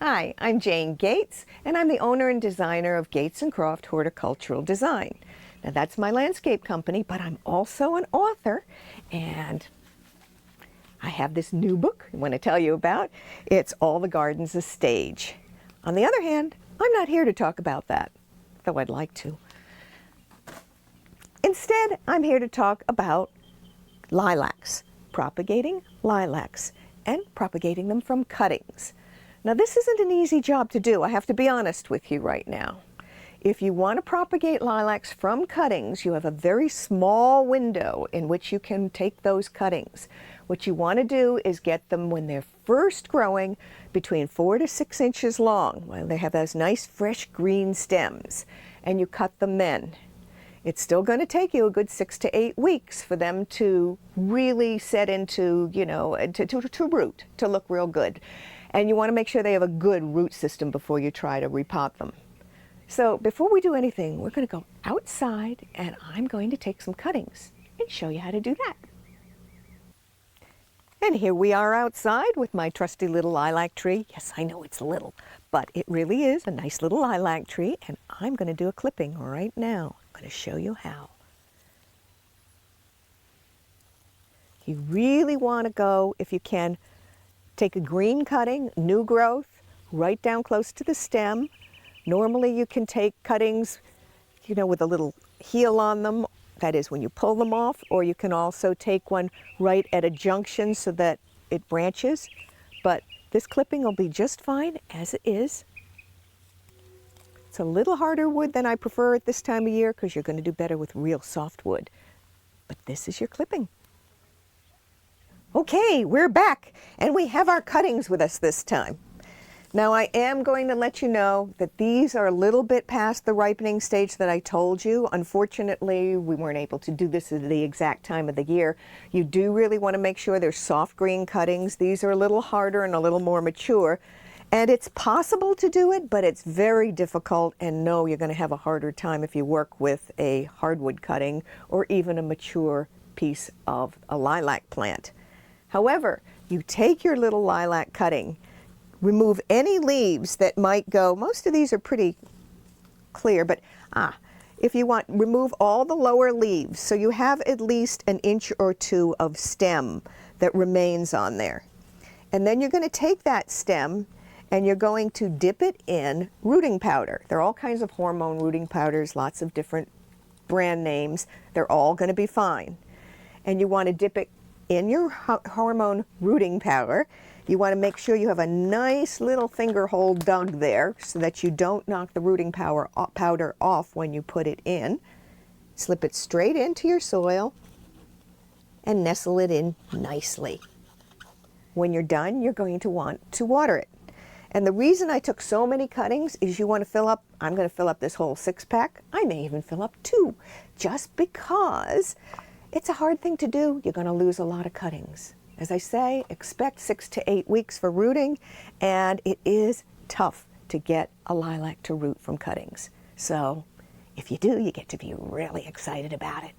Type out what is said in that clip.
Hi, I'm Jane Gates, and I'm the owner and designer of Gates & Croft Horticultural Design. Now that's my landscape company, but I'm also an author, and I have this new book I want to tell you about. It's All the Garden's a Stage. On the other hand, I'm not here to talk about that, though I'd like to. Instead, I'm here to talk about lilacs, propagating lilacs, and propagating them from cuttings. Now this isn't an easy job to do, I have to be honest with you right now. If you want to propagate lilacs from cuttings, you have a very small window in which you can take those cuttings. What you want to do is get them when they're first growing between 4 to 6 inches long, while they have those nice fresh green stems, and you cut them then. It's still going to take you a good 6 to 8 weeks for them to really set into, to root, to look real good. And you want to make sure they have a good root system before you try to repot them. So before we do anything, we're going to go outside and I'm going to take some cuttings and show you how to do that. And here we are outside with my trusty little lilac tree. Yes, I know it's little, but it really is a nice little lilac tree, and I'm going to do a clipping right now. I'm going to show you how. You really want to go, if you can, take a green cutting, new growth, right down close to the stem. Normally you can take cuttings, with a little heel on them, that is when you pull them off, or you can also take one right at a junction so that it branches. But this clipping will be just fine as it is. It's a little harder wood than I prefer at this time of year because you're going to do better with real soft wood. But this is your clipping. Okay, we're back, and we have our cuttings with us this time. Now I am going to let you know that these are a little bit past the ripening stage that I told you. Unfortunately, we weren't able to do this at the exact time of the year. You do really want to make sure they're soft green cuttings. These are a little harder and a little more mature. And it's possible to do it, but it's very difficult, and no, you're going to have a harder time if you work with a hardwood cutting or even a mature piece of a lilac plant. However, you take your little lilac cutting, remove any leaves that might go, most of these are pretty clear, but if you want, remove all the lower leaves so you have at least an inch or two of stem that remains on there. And then you're going to take that stem and you're going to dip it in rooting powder. There are all kinds of hormone rooting powders, lots of different brand names. They're all going to be fine. And you want to dip it in your hormone rooting powder. You want to make sure you have a nice little finger hole dug there so that you don't knock the rooting powder off when you put it in. Slip it straight into your soil and nestle it in nicely. When you're done, you're going to want to water it. And the reason I took so many cuttings is you want to fill up, I'm going to fill up this whole 6-pack. I may even fill up 2, just because it's a hard thing to do. You're going to lose a lot of cuttings. As I say, expect 6 to 8 weeks for rooting, and it is tough to get a lilac to root from cuttings. So if you do, you get to be really excited about it.